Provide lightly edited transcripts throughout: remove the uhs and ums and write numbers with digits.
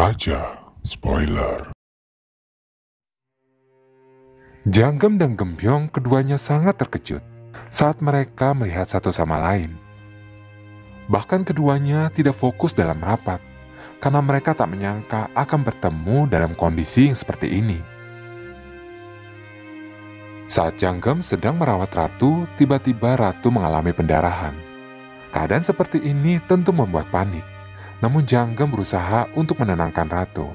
saja spoiler. Janggem dan Gembyong keduanya sangat terkejut saat mereka melihat satu sama lain. Bahkan keduanya tidak fokus dalam rapat karena mereka tak menyangka akan bertemu dalam kondisi yang seperti ini. Saat Janggem sedang merawat Ratu, tiba-tiba Ratu mengalami pendarahan. Keadaan seperti ini tentu membuat panik, namun Janggem berusaha untuk menenangkan Ratu.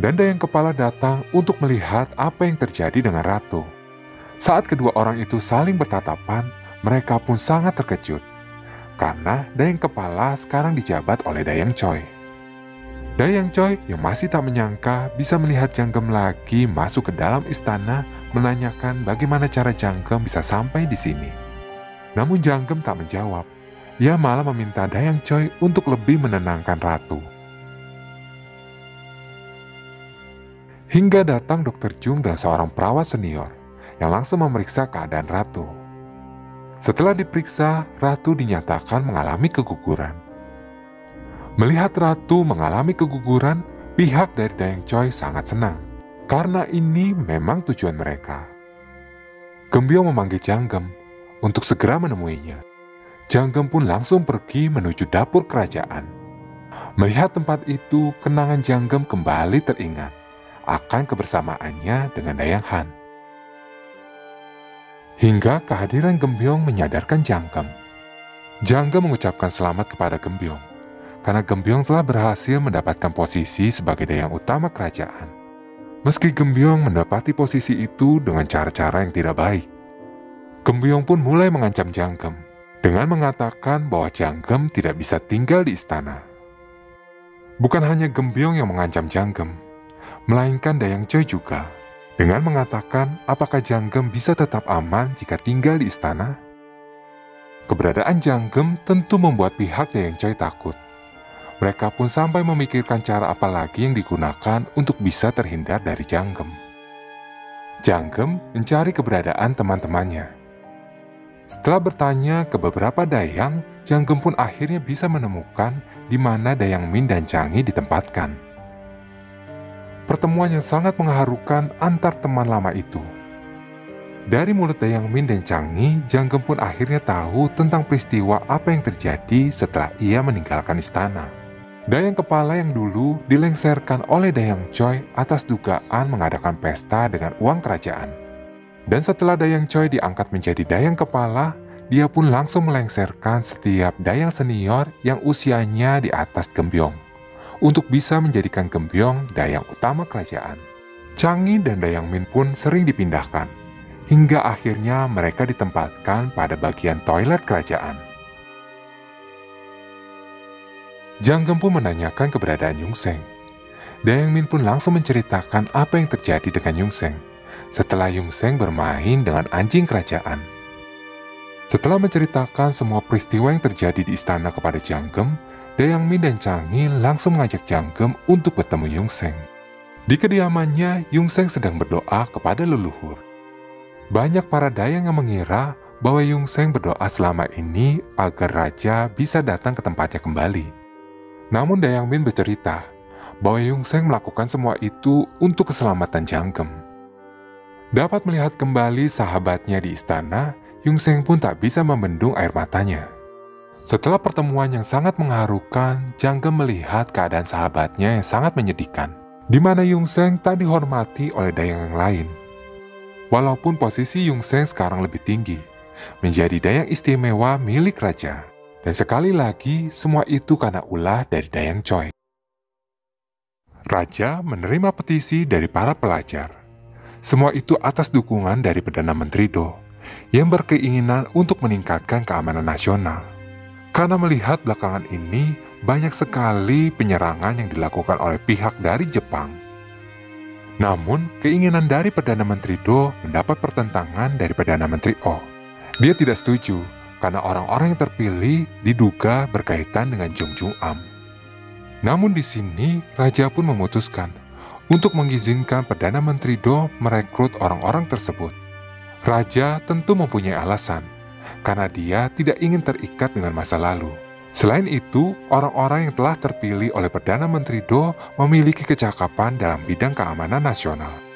Dan Dayang Kepala datang untuk melihat apa yang terjadi dengan Ratu. Saat kedua orang itu saling bertatapan, mereka pun sangat terkejut. Karena Dayang Kepala sekarang dijabat oleh Dayang Choi. Dayang Choi yang masih tak menyangka bisa melihat Janggem lagi masuk ke dalam istana menanyakan bagaimana cara Janggem bisa sampai di sini. Namun Janggem tak menjawab. Ia malah meminta Dayang Choi untuk lebih menenangkan Ratu. Hingga datang Dr. Jung dan seorang perawat senior yang langsung memeriksa keadaan Ratu. Setelah diperiksa, Ratu dinyatakan mengalami keguguran. Melihat Ratu mengalami keguguran, pihak dari Dayang Choi sangat senang. Karena ini memang tujuan mereka. Gembyong memanggil Janggem untuk segera menemuinya. Janggem pun langsung pergi menuju dapur kerajaan. Melihat tempat itu, kenangan Janggem kembali teringat akan kebersamaannya dengan Dayang Han. Hingga kehadiran Gembyong menyadarkan Janggem. Janggem mengucapkan selamat kepada Gembyong, karena Gembyong telah berhasil mendapatkan posisi sebagai Dayang Utama kerajaan. Meski Gembyong mendapati posisi itu dengan cara-cara yang tidak baik, Gembyong pun mulai mengancam Janggem dengan mengatakan bahwa Janggem tidak bisa tinggal di istana. Bukan hanya Gembyong yang mengancam Janggem, melainkan Dayang Choi juga, dengan mengatakan apakah Janggem bisa tetap aman jika tinggal di istana. Keberadaan Janggem tentu membuat pihak Dayang Choi takut. Mereka pun sampai memikirkan cara apa lagi yang digunakan untuk bisa terhindar dari Janggem. Janggem mencari keberadaan teman-temannya. Setelah bertanya ke beberapa Dayang, Janggem pun akhirnya bisa menemukan di mana Dayang Min dan Changi ditempatkan. Pertemuan yang sangat mengharukan antar teman lama itu. Dari mulut Dayang Min dan Changi, Janggem pun akhirnya tahu tentang peristiwa apa yang terjadi setelah ia meninggalkan istana. Dayang Kepala yang dulu dilengserkan oleh Dayang Choi atas dugaan mengadakan pesta dengan uang kerajaan. Dan setelah Dayang Choi diangkat menjadi Dayang Kepala, dia pun langsung melengserkan setiap Dayang senior yang usianya di atas Gembyong, untuk bisa menjadikan Gembyong Dayang Utama kerajaan. Changi dan Dayang Min pun sering dipindahkan, hingga akhirnya mereka ditempatkan pada bagian toilet kerajaan. Janggem pun menanyakan keberadaan Yungseng. Dayang Min pun langsung menceritakan apa yang terjadi dengan Yungseng setelah Yungseng bermain dengan anjing kerajaan. Setelah menceritakan semua peristiwa yang terjadi di istana kepada Janggem, Dayang Min dan Changi langsung mengajak Janggem untuk bertemu Yungseng. Di kediamannya, Yungseng sedang berdoa kepada leluhur. Banyak para Dayang yang mengira bahwa Yungseng berdoa selama ini agar raja bisa datang ke tempatnya kembali. Namun Dayang Min bercerita bahwa Yungseng melakukan semua itu untuk keselamatan Janggem. Dapat melihat kembali sahabatnya di istana, Yungseng pun tak bisa membendung air matanya. Setelah pertemuan yang sangat mengharukan, Janggem melihat keadaan sahabatnya yang sangat menyedihkan, di mana Yungseng tak dihormati oleh Dayang yang lain. Walaupun posisi Yungseng sekarang lebih tinggi, menjadi Dayang istimewa milik raja. Dan sekali lagi, semua itu karena ulah dari Dayang Choi. Raja menerima petisi dari para pelajar. Semua itu atas dukungan dari Perdana Menteri Do, yang berkeinginan untuk meningkatkan keamanan nasional. Karena melihat belakangan ini, banyak sekali penyerangan yang dilakukan oleh pihak dari Jepang. Namun, keinginan dari Perdana Menteri Do mendapat pertentangan dari Perdana Menteri Oh. Dia tidak setuju, karena orang-orang yang terpilih diduga berkaitan dengan Jung Jung-am. Namun di sini, Raja pun memutuskan untuk mengizinkan Perdana Menteri Do merekrut orang-orang tersebut. Raja tentu mempunyai alasan, karena dia tidak ingin terikat dengan masa lalu. Selain itu, orang-orang yang telah terpilih oleh Perdana Menteri Do memiliki kecakapan dalam bidang keamanan nasional.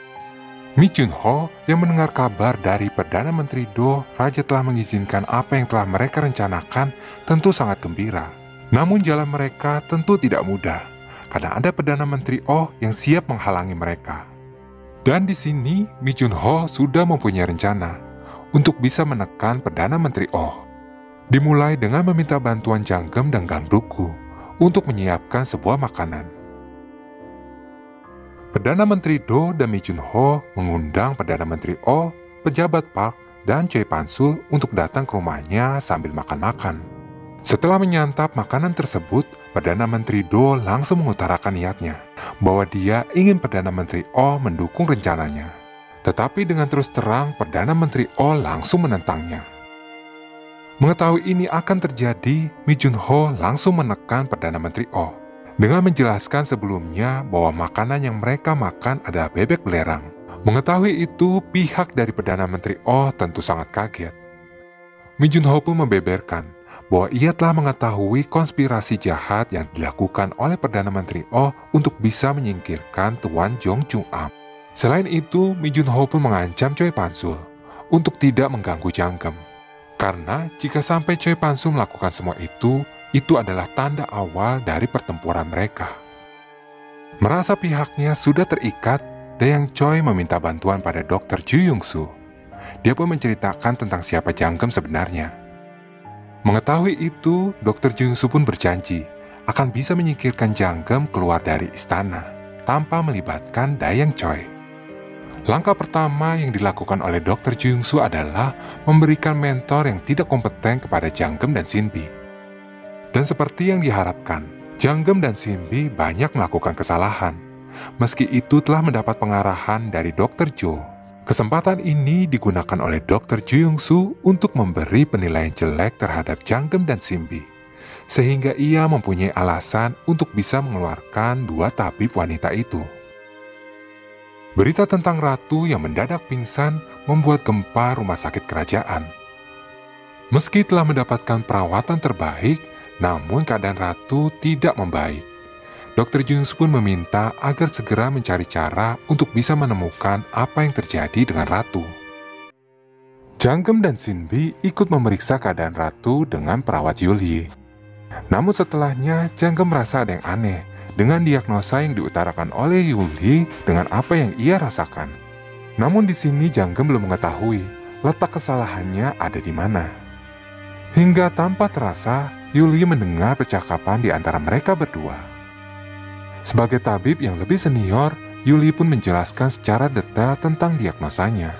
Mi Junho yang mendengar kabar dari Perdana Menteri Do, Raja telah mengizinkan apa yang telah mereka rencanakan, tentu sangat gembira. Namun jalan mereka tentu tidak mudah, karena ada Perdana Menteri Oh yang siap menghalangi mereka. Dan di sini, Mi Junho sudah mempunyai rencana untuk bisa menekan Perdana Menteri Oh. Dimulai dengan meminta bantuan Janggem dan Gang Duku untuk menyiapkan sebuah makanan. Perdana Menteri Do dan Mi Junho mengundang Perdana Menteri Oh, pejabat Park, dan Choi Pansul untuk datang ke rumahnya sambil makan-makan. Setelah menyantap makanan tersebut, Perdana Menteri Do langsung mengutarakan niatnya bahwa dia ingin Perdana Menteri Oh mendukung rencananya. Tetapi dengan terus terang, Perdana Menteri Oh langsung menentangnya. Mengetahui ini akan terjadi, Mi Junho langsung menekan Perdana Menteri Oh dengan menjelaskan sebelumnya bahwa makanan yang mereka makan adalah bebek belerang. Mengetahui itu, pihak dari Perdana Menteri Oh tentu sangat kaget. Mi Junho pun membeberkan bahwa ia telah mengetahui konspirasi jahat yang dilakukan oleh Perdana Menteri Oh untuk bisa menyingkirkan Tuan Jong Chung Am. Selain itu, Mi Junho pun mengancam Choi Pansul untuk tidak mengganggu Janggem. Karena jika sampai Choi Pansul melakukan semua itu adalah tanda awal dari pertempuran mereka. Merasa pihaknya sudah terikat, Dayang Choi meminta bantuan pada Dr. Ju Yong-su. Dia pun menceritakan tentang siapa Janggem sebenarnya. Mengetahui itu, Dr. Ju Yong-su pun berjanji akan bisa menyingkirkan Janggem keluar dari istana tanpa melibatkan Dayang Choi. Langkah pertama yang dilakukan oleh Dr. Ju Yong-su adalah memberikan mentor yang tidak kompeten kepada Janggem dan Sinbi. Dan seperti yang diharapkan, Janggem dan Sinbi banyak melakukan kesalahan. Meski itu telah mendapat pengarahan dari Dr. Jo. Kesempatan ini digunakan oleh Dr. Ju Yong-su untuk memberi penilaian jelek terhadap Janggem dan Sinbi, sehingga ia mempunyai alasan untuk bisa mengeluarkan dua tabib wanita itu. Berita tentang ratu yang mendadak pingsan membuat gempa rumah sakit kerajaan. Meski telah mendapatkan perawatan terbaik, namun keadaan ratu tidak membaik. Dr. Ju Yong-su pun meminta agar segera mencari cara untuk bisa menemukan apa yang terjadi dengan ratu. Janggem dan Sinbi ikut memeriksa keadaan ratu dengan perawat Yuli. Namun setelahnya, Janggem merasa ada yang aneh dengan diagnosa yang diutarakan oleh Yuli dengan apa yang ia rasakan. Namun di sini Janggem belum mengetahui letak kesalahannya ada di mana. Hingga tanpa terasa, Yuli mendengar percakapan di antara mereka berdua. Sebagai tabib yang lebih senior, Yuli pun menjelaskan secara detail tentang diagnosanya.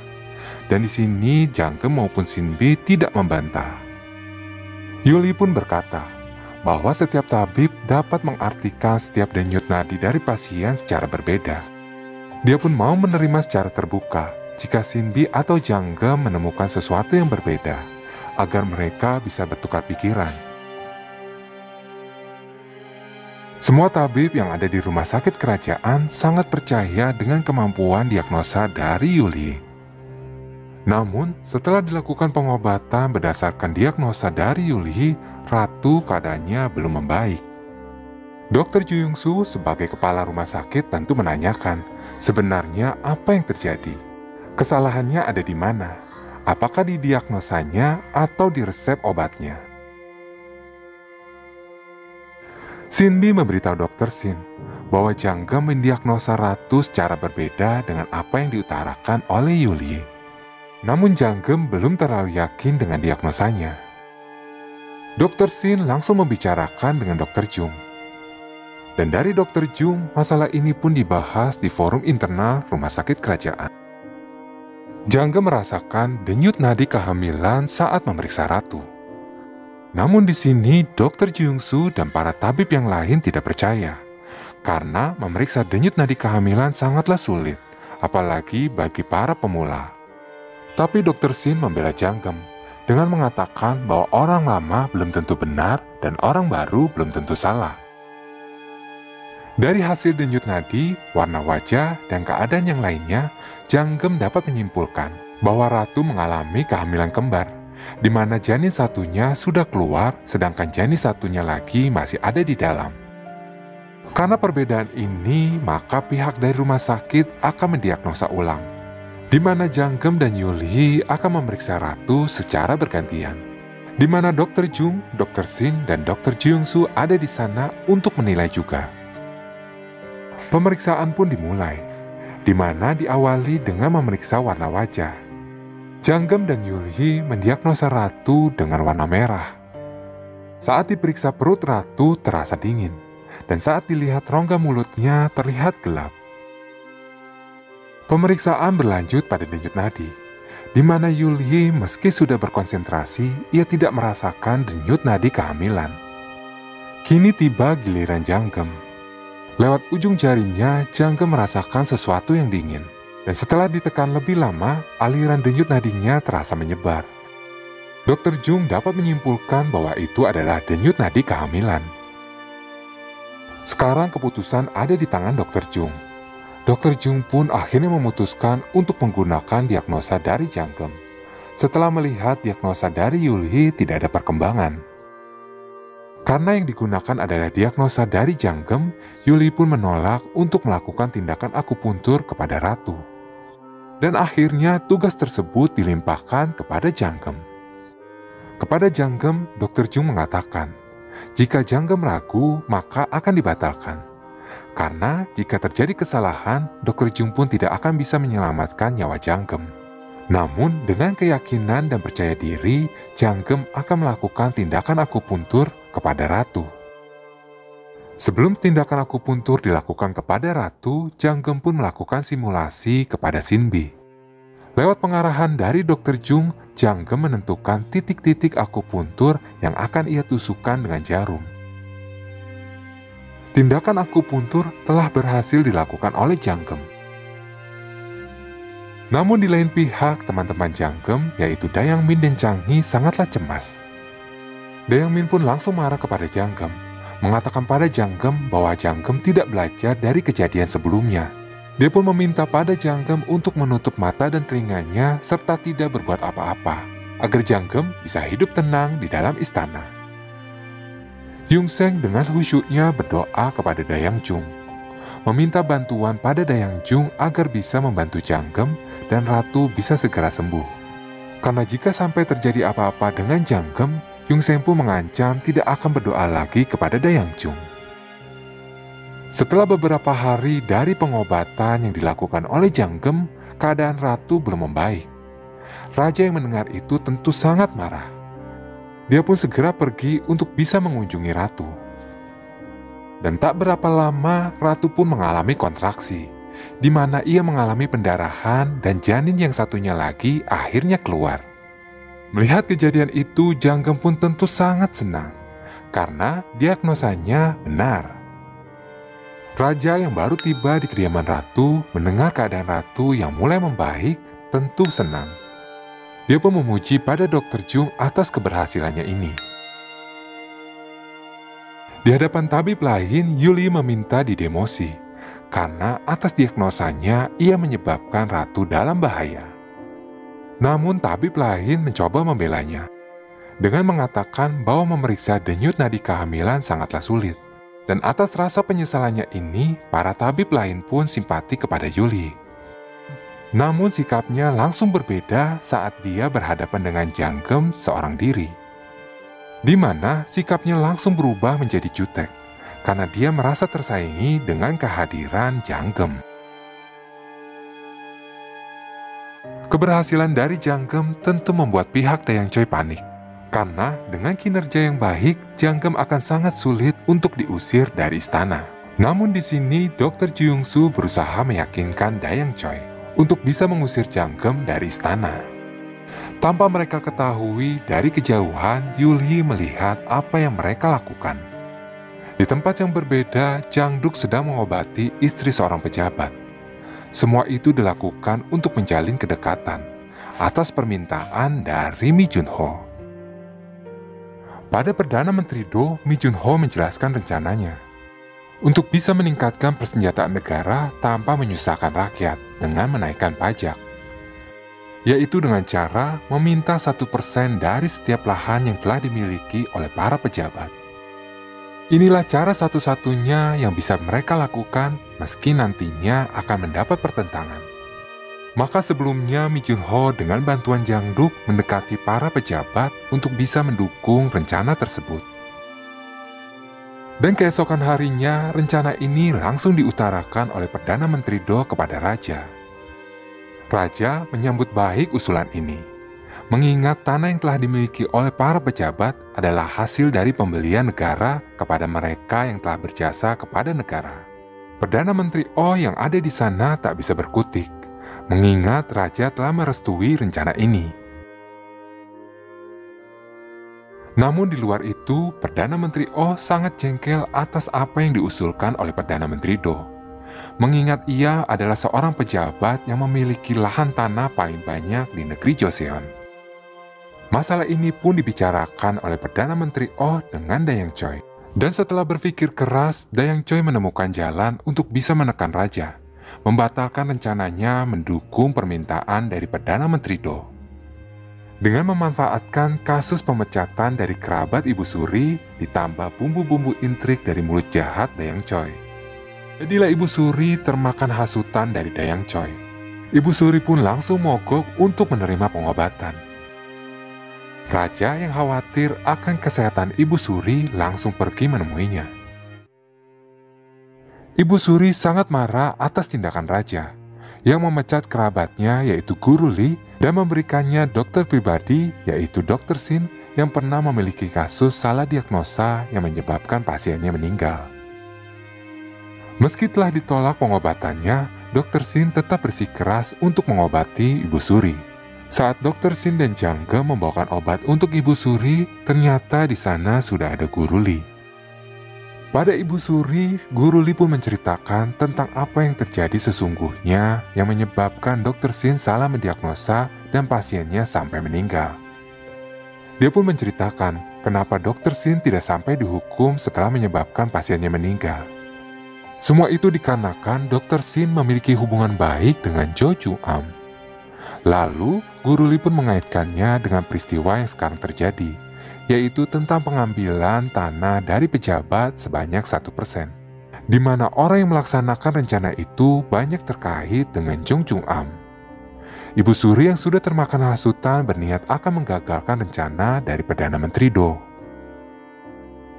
Dan di sini Janggem maupun Sinbi tidak membantah. Yuli pun berkata bahwa setiap tabib dapat mengartikan setiap denyut nadi dari pasien secara berbeda. Dia pun mau menerima secara terbuka jika Sinbi atau Janggem menemukan sesuatu yang berbeda, agar mereka bisa bertukar pikiran. Semua tabib yang ada di rumah sakit kerajaan sangat percaya dengan kemampuan diagnosa dari Yuli. Namun, setelah dilakukan pengobatan berdasarkan diagnosa dari Yuli, ratu keadaannya belum membaik. Dr. Ju Yong-su sebagai kepala rumah sakit tentu menanyakan sebenarnya apa yang terjadi. Kesalahannya ada di mana? Apakah di diagnosanya atau di resep obatnya? Sinbi memberitahu Dr. Sin bahwa Janggem mendiagnosa ratu secara berbeda dengan apa yang diutarakan oleh Yuli. Namun Janggem belum terlalu yakin dengan diagnosanya. Dr. Sin langsung membicarakan dengan Dr. Jung. Dan dari Dr. Jung, masalah ini pun dibahas di forum internal rumah sakit kerajaan. Janggem merasakan denyut nadi kehamilan saat memeriksa ratu. Namun di sini Dr. Ju Yong-su dan para tabib yang lain tidak percaya, karena memeriksa denyut nadi kehamilan sangatlah sulit, apalagi bagi para pemula. Tapi Dr. Sin membela Janggem dengan mengatakan bahwa orang lama belum tentu benar dan orang baru belum tentu salah. Dari hasil denyut nadi, warna wajah, dan keadaan yang lainnya, Janggem dapat menyimpulkan bahwa ratu mengalami kehamilan kembar di mana janin satunya sudah keluar sedangkan janin satunya lagi masih ada di dalam. Karena perbedaan ini, maka pihak dari rumah sakit akan mendiagnosa ulang, di mana Janggem dan Yulhee akan memeriksa Ratu secara bergantian, di mana Dr. Jung, Dr. Shin, dan Dr. Jeongsu ada di sana untuk menilai juga. Pemeriksaan pun dimulai, di mana diawali dengan memeriksa warna wajah. Janggem dan Yulhee mendiagnosa Ratu dengan warna merah. Saat diperiksa perut Ratu terasa dingin, dan saat dilihat rongga mulutnya terlihat gelap. Pemeriksaan berlanjut pada denyut nadi, di mana Yulhee meski sudah berkonsentrasi, ia tidak merasakan denyut nadi kehamilan. Kini tiba giliran Janggem. Lewat ujung jarinya, Janggem merasakan sesuatu yang dingin, dan setelah ditekan lebih lama, aliran denyut nadinya terasa menyebar. Dr. Jung dapat menyimpulkan bahwa itu adalah denyut nadi kehamilan. Sekarang keputusan ada di tangan Dr. Jung. Dr. Jung pun akhirnya memutuskan untuk menggunakan diagnosa dari Janggem. Setelah melihat diagnosa dari Yulhee tidak ada perkembangan. Karena yang digunakan adalah diagnosa dari Janggem, Yulhee pun menolak untuk melakukan tindakan akupuntur kepada Ratu. Dan akhirnya tugas tersebut dilimpahkan kepada Janggem. Kepada Janggem, Dr. Jung mengatakan, jika Janggem ragu, maka akan dibatalkan. Karena jika terjadi kesalahan, Dr. Jung pun tidak akan bisa menyelamatkan nyawa Janggem. Namun, dengan keyakinan dan percaya diri, Janggem akan melakukan tindakan akupuntur kepada Ratu. Sebelum tindakan akupuntur dilakukan kepada Ratu, Janggem pun melakukan simulasi kepada Shinbi. Lewat pengarahan dari Dr. Jung, Janggem menentukan titik-titik akupuntur yang akan ia tusukkan dengan jarum. Tindakan akupuntur telah berhasil dilakukan oleh Janggem. Namun di lain pihak, teman-teman Janggem, yaitu Dayang Min dan Chang Hee sangatlah cemas. Dayang Min pun langsung marah kepada Janggem, mengatakan pada Janggem bahwa Janggem tidak belajar dari kejadian sebelumnya. Dia pun meminta pada Janggem untuk menutup mata dan telinganya serta tidak berbuat apa-apa, agar Janggem bisa hidup tenang di dalam istana. Yungseng dengan khusyuknya berdoa kepada Dayang Jung, meminta bantuan pada Dayang Jung agar bisa membantu Janggem dan Ratu bisa segera sembuh. Karena jika sampai terjadi apa-apa dengan Janggem, Yungseng pun mengancam tidak akan berdoa lagi kepada Dayang Jung. Setelah beberapa hari dari pengobatan yang dilakukan oleh Janggem, keadaan Ratu belum membaik. Raja yang mendengar itu tentu sangat marah. Dia pun segera pergi untuk bisa mengunjungi Ratu. Dan tak berapa lama, Ratu pun mengalami kontraksi, di mana ia mengalami pendarahan dan janin yang satunya lagi akhirnya keluar. Melihat kejadian itu, Janggem pun tentu sangat senang, karena diagnosanya benar. Raja yang baru tiba di kediaman Ratu mendengar keadaan Ratu yang mulai membaik tentu senang. Dia pun memuji pada Dr. Jung atas keberhasilannya ini. Di hadapan tabib lain, Yulhee meminta didemosi, karena atas diagnosanya ia menyebabkan Ratu dalam bahaya. Namun tabib lain mencoba membelanya, dengan mengatakan bahwa memeriksa denyut nadi kehamilan sangatlah sulit. Dan atas rasa penyesalannya ini, para tabib lain pun simpati kepada Yulhee. Namun sikapnya langsung berbeda saat dia berhadapan dengan Janggem seorang diri, di mana sikapnya langsung berubah menjadi jutek, karena dia merasa tersaingi dengan kehadiran Janggem. Keberhasilan dari Janggem tentu membuat pihak Dayang Choi panik. Karena dengan kinerja yang baik, Janggem akan sangat sulit untuk diusir dari istana. Namun di sini, Dr. Jeongsu berusaha meyakinkan Dayang Choi untuk bisa mengusir Janggem dari istana. Tanpa mereka ketahui, dari kejauhan, Yulhee melihat apa yang mereka lakukan. Di tempat yang berbeda, Jang Duk sedang mengobati istri seorang pejabat. Semua itu dilakukan untuk menjalin kedekatan atas permintaan dari Mi Junho. Pada Perdana Menteri Do, Mi Junho menjelaskan rencananya untuk bisa meningkatkan persenjataan negara tanpa menyusahkan rakyat dengan menaikkan pajak. yaitu dengan cara meminta 1% dari setiap lahan yang telah dimiliki oleh para pejabat. Inilah cara satu-satunya yang bisa mereka lakukan meski nantinya akan mendapat pertentangan. Maka sebelumnya Mi Junho dengan bantuan Jang Duk mendekati para pejabat untuk bisa mendukung rencana tersebut. Dan keesokan harinya, rencana ini langsung diutarakan oleh Perdana Menteri Do kepada Raja. Raja menyambut baik usulan ini, mengingat tanah yang telah dimiliki oleh para pejabat adalah hasil dari pembelian negara kepada mereka yang telah berjasa kepada negara. Perdana Menteri Oh yang ada di sana tak bisa berkutik, mengingat Raja telah merestui rencana ini. Namun di luar itu, Perdana Menteri Oh sangat jengkel atas apa yang diusulkan oleh Perdana Menteri Do, mengingat ia adalah seorang pejabat yang memiliki lahan tanah paling banyak di negeri Joseon. Masalah ini pun dibicarakan oleh Perdana Menteri Oh dengan Dayang Choi. Dan setelah berpikir keras, Dayang Choi menemukan jalan untuk bisa menekan Raja, membatalkan rencananya mendukung permintaan dari Perdana Menteri Do. Dengan memanfaatkan kasus pemecatan dari kerabat Ibu Suri, ditambah bumbu-bumbu intrik dari mulut jahat Dayang Choi. Jadilah Ibu Suri termakan hasutan dari Dayang Choi. Ibu Suri pun langsung mogok untuk menerima pengobatan. Raja yang khawatir akan kesehatan Ibu Suri langsung pergi menemuinya. Ibu Suri sangat marah atas tindakan Raja, yang memecat kerabatnya yaitu Guru Lee dan memberikannya dokter pribadi yaitu Dr. Shin yang pernah memiliki kasus salah diagnosa yang menyebabkan pasiennya meninggal. Meski telah ditolak pengobatannya, Dr. Shin tetap bersikeras untuk mengobati Ibu Suri. Saat Dr. Shin dan Jangge membawakan obat untuk Ibu Suri, ternyata di sana sudah ada Guru Lee. Pada Ibu Suri, Guru Lee pun menceritakan tentang apa yang terjadi sesungguhnya yang menyebabkan Dr. Shin salah mendiagnosa dan pasiennya sampai meninggal. Dia pun menceritakan kenapa Dr. Shin tidak sampai dihukum setelah menyebabkan pasiennya meninggal. Semua itu dikarenakan Dr. Shin memiliki hubungan baik dengan Jo Jung Am. Lalu, Guru Lee pun mengaitkannya dengan peristiwa yang sekarang terjadi, yaitu tentang pengambilan tanah dari pejabat sebanyak 1%, di mana orang yang melaksanakan rencana itu banyak terkait dengan Jong Jung Am. Ibu Suri yang sudah termakan hasutan berniat akan menggagalkan rencana dari Perdana Menteri Do.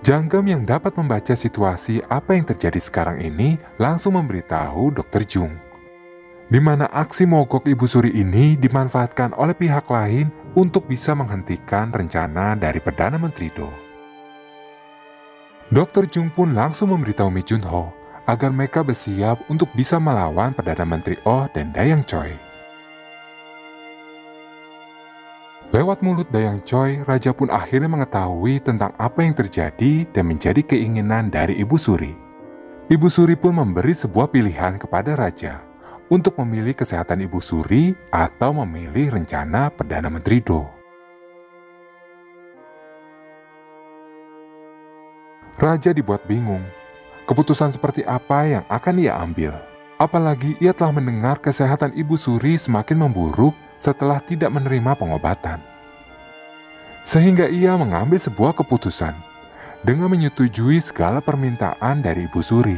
Janggem yang dapat membaca situasi apa yang terjadi sekarang ini langsung memberitahu Dr. Jung, di mana aksi mogok Ibu Suri ini dimanfaatkan oleh pihak lain untuk bisa menghentikan rencana dari Perdana Menteri Do. Dr. Jung pun langsung memberitahu Mi Junho agar mereka bersiap untuk bisa melawan Perdana Menteri Oh dan Dayang Choi. Lewat mulut Dayang Choi, Raja pun akhirnya mengetahui tentang apa yang terjadi dan menjadi keinginan dari Ibu Suri. Ibu Suri pun memberi sebuah pilihan kepada Raja untuk memilih kesehatan Ibu Suri atau memilih rencana Perdana Menteri Do. Raja dibuat bingung, keputusan seperti apa yang akan ia ambil. Apalagi ia telah mendengar kesehatan Ibu Suri semakin memburuk setelah tidak menerima pengobatan. Sehingga ia mengambil sebuah keputusan dengan menyetujui segala permintaan dari Ibu Suri,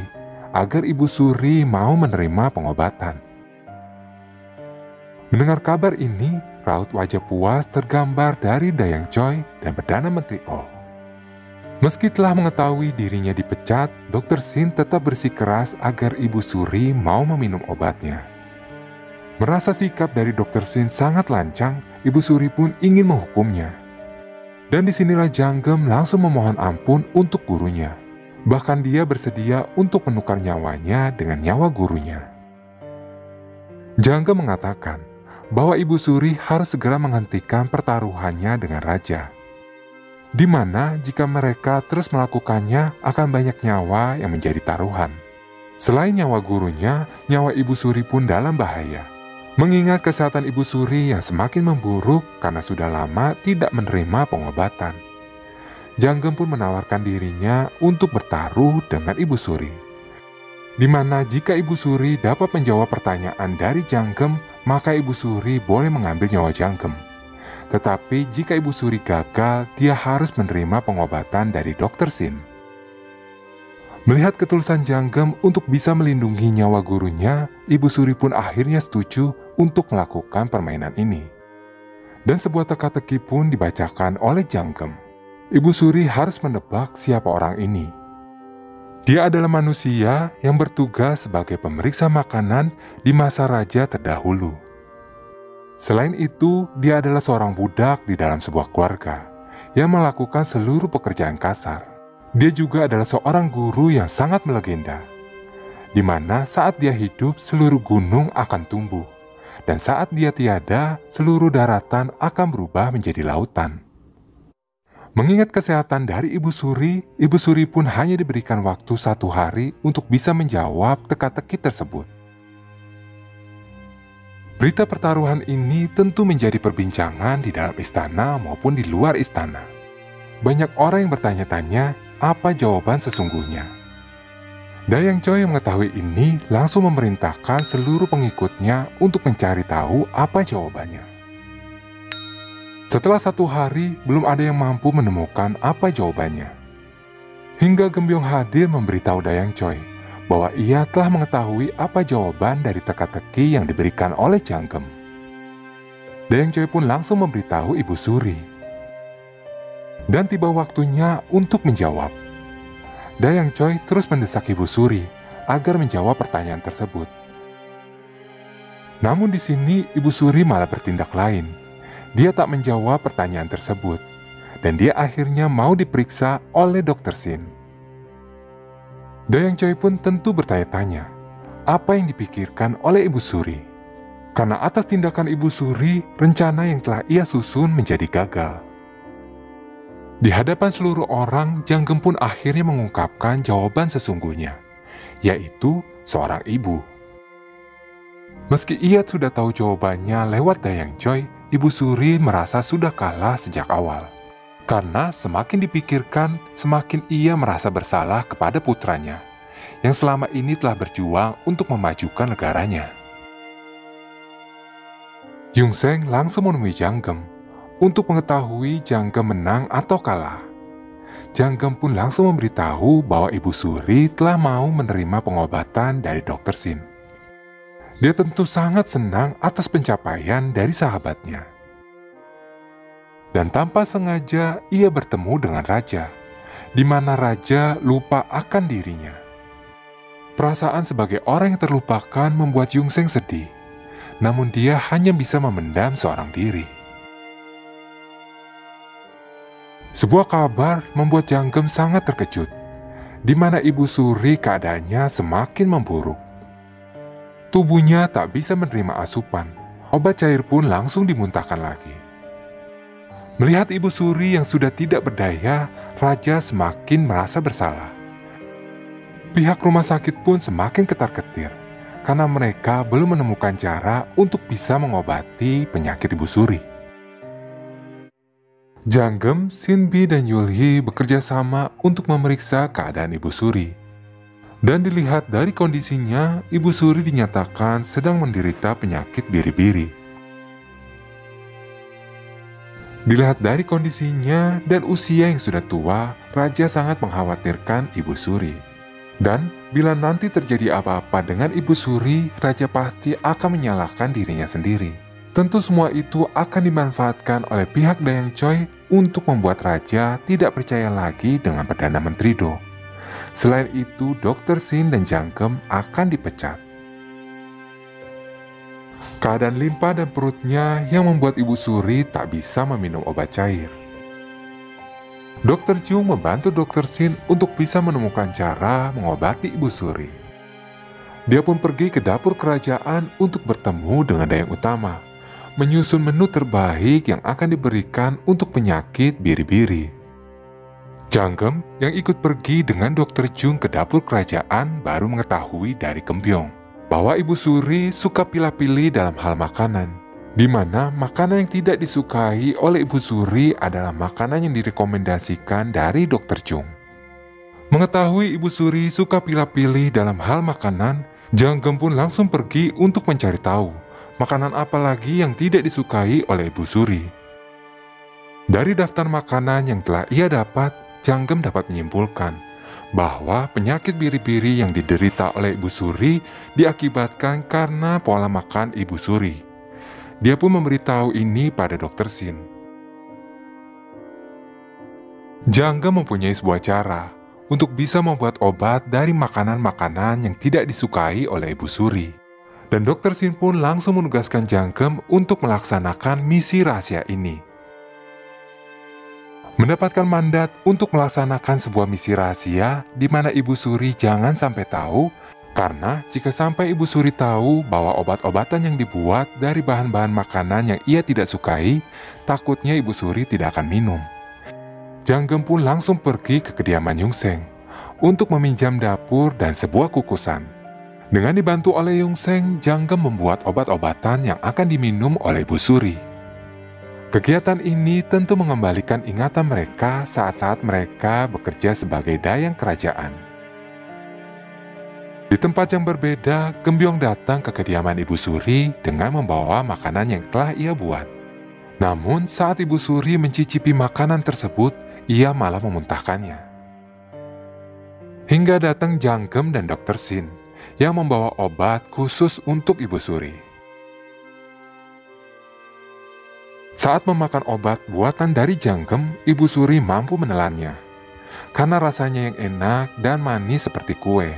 agar Ibu Suri mau menerima pengobatan. Mendengar kabar ini, raut wajah puas tergambar dari Dayang Choi dan Perdana Menteri Oh. Meski telah mengetahui dirinya dipecat, Dr. Shin tetap bersikeras agar Ibu Suri mau meminum obatnya. Merasa sikap dari Dr. Shin sangat lancang, Ibu Suri pun ingin menghukumnya. Dan disinilah Janggem langsung memohon ampun untuk gurunya. Bahkan dia bersedia untuk menukar nyawanya dengan nyawa gurunya. Janggem mengatakan bahwa Ibu Suri harus segera menghentikan pertaruhannya dengan Raja, di mana jika mereka terus melakukannya akan banyak nyawa yang menjadi taruhan. Selain nyawa gurunya, nyawa Ibu Suri pun dalam bahaya, mengingat kesehatan Ibu Suri yang semakin memburuk karena sudah lama tidak menerima pengobatan. Janggem pun menawarkan dirinya untuk bertaruh dengan Ibu Suri, di mana jika Ibu Suri dapat menjawab pertanyaan dari Janggem, maka Ibu Suri boleh mengambil nyawa Janggem. Tetapi jika Ibu Suri gagal, dia harus menerima pengobatan dari Dr. Sin. Melihat ketulusan Janggem untuk bisa melindungi nyawa gurunya, Ibu Suri pun akhirnya setuju untuk melakukan permainan ini. Dan sebuah teka-teki pun dibacakan oleh Janggem. Ibu Suri harus menebak siapa orang ini. Dia adalah manusia yang bertugas sebagai pemeriksa makanan di masa raja terdahulu. Selain itu, dia adalah seorang budak di dalam sebuah keluarga yang melakukan seluruh pekerjaan kasar. Dia juga adalah seorang guru yang sangat melegenda, di mana saat dia hidup seluruh gunung akan tumbuh, dan saat dia tiada seluruh daratan akan berubah menjadi lautan. Mengingat kesehatan dari Ibu Suri pun hanya diberikan waktu 1 hari untuk bisa menjawab teka-teki tersebut. Berita pertaruhan ini tentu menjadi perbincangan di dalam istana maupun di luar istana. Banyak orang yang bertanya-tanya apa jawaban sesungguhnya. Dayang Choi yang mengetahui ini langsung memerintahkan seluruh pengikutnya untuk mencari tahu apa jawabannya. Setelah 1 hari, belum ada yang mampu menemukan apa jawabannya. Hingga Gembyong hadir memberitahu Dayang Choi bahwa ia telah mengetahui apa jawaban dari teka-teki yang diberikan oleh Janggem. Dayang Choi pun langsung memberitahu Ibu Suri. Dan tiba waktunya untuk menjawab. Dayang Choi terus mendesak Ibu Suri agar menjawab pertanyaan tersebut. Namun di sini Ibu Suri malah bertindak lain. Dia tak menjawab pertanyaan tersebut, dan dia akhirnya mau diperiksa oleh Dr. Sin. Dayang Choi pun tentu bertanya-tanya, apa yang dipikirkan oleh Ibu Suri? Karena atas tindakan Ibu Suri, rencana yang telah ia susun menjadi gagal. Di hadapan seluruh orang, Janggem pun akhirnya mengungkapkan jawaban sesungguhnya, yaitu seorang ibu. Meski ia sudah tahu jawabannya lewat Dayang Choi, Ibu Suri merasa sudah kalah sejak awal. Karena semakin dipikirkan, semakin ia merasa bersalah kepada putranya, yang selama ini telah berjuang untuk memajukan negaranya. Yungseng langsung menemui Janggem untuk mengetahui Janggem menang atau kalah. Janggem pun langsung memberitahu bahwa Ibu Suri telah mau menerima pengobatan dari Dr. Sin. Dia tentu sangat senang atas pencapaian dari sahabatnya. Dan tanpa sengaja ia bertemu dengan raja, di mana raja lupa akan dirinya. Perasaan sebagai orang yang terlupakan membuat Yungseng sedih, namun dia hanya bisa memendam seorang diri. Sebuah kabar membuat Janggem sangat terkejut, di mana Ibu Suri keadaannya semakin memburuk. Tubuhnya tak bisa menerima asupan, obat cair pun langsung dimuntahkan lagi. Melihat Ibu Suri yang sudah tidak berdaya, raja semakin merasa bersalah. Pihak rumah sakit pun semakin ketar-ketir, karena mereka belum menemukan cara untuk bisa mengobati penyakit Ibu Suri. Janggem, Sinbi, dan Yulhi bekerja sama untuk memeriksa keadaan Ibu Suri. Dan dilihat dari kondisinya, Ibu Suri dinyatakan sedang menderita penyakit biri-biri. Dilihat dari kondisinya dan usia yang sudah tua, raja sangat mengkhawatirkan Ibu Suri. Dan bila nanti terjadi apa-apa dengan Ibu Suri, raja pasti akan menyalahkan dirinya sendiri. Tentu semua itu akan dimanfaatkan oleh pihak Dayang Choi untuk membuat raja tidak percaya lagi dengan Perdana Menteri Do. Selain itu, Dr. Sin dan Janggem akan dipecat. Keadaan limpa dan perutnya yang membuat Ibu Suri tak bisa meminum obat cair. Dr. Jung membantu Dr. Sin untuk bisa menemukan cara mengobati Ibu Suri. Dia pun pergi ke dapur kerajaan untuk bertemu dengan Dayang Utama, menyusun menu terbaik yang akan diberikan untuk penyakit biri-biri. Janggem yang ikut pergi dengan Dr. Jung ke dapur kerajaan baru mengetahui dari Gembyong bahwa Ibu Suri suka pilih-pilih dalam hal makanan, di mana makanan yang tidak disukai oleh Ibu Suri adalah makanan yang direkomendasikan dari Dr. Jung. Mengetahui Ibu Suri suka pilih-pilih dalam hal makanan, Janggem pun langsung pergi untuk mencari tahu makanan apa lagi yang tidak disukai oleh Ibu Suri. Dari daftar makanan yang telah ia dapat, Janggem dapat menyimpulkan bahwa penyakit biri-biri yang diderita oleh Ibu Suri diakibatkan karena pola makan Ibu Suri. Dia pun memberitahu ini pada Dr. Sin. Janggem mempunyai sebuah cara untuk bisa membuat obat dari makanan-makanan yang tidak disukai oleh Ibu Suri. Dan Dr. Sin pun langsung menugaskan Janggem untuk melaksanakan misi rahasia ini. Mendapatkan mandat untuk melaksanakan sebuah misi rahasia di mana Ibu Suri jangan sampai tahu, karena jika sampai Ibu Suri tahu bahwa obat-obatan yang dibuat dari bahan-bahan makanan yang ia tidak sukai, takutnya Ibu Suri tidak akan minum. Janggem pun langsung pergi ke kediaman Yungseng untuk meminjam dapur dan sebuah kukusan. Dengan dibantu oleh Yungseng, Janggem membuat obat-obatan yang akan diminum oleh Ibu Suri. Kegiatan ini tentu mengembalikan ingatan mereka saat-saat mereka bekerja sebagai dayang kerajaan. Di tempat yang berbeda, Gembyong datang ke kediaman Ibu Suri dengan membawa makanan yang telah ia buat. Namun saat Ibu Suri mencicipi makanan tersebut, ia malah memuntahkannya. Hingga datang Janggem dan Dr. Sin yang membawa obat khusus untuk Ibu Suri. Saat memakan obat buatan dari Janggem, Ibu Suri mampu menelannya karena rasanya yang enak dan manis seperti kue.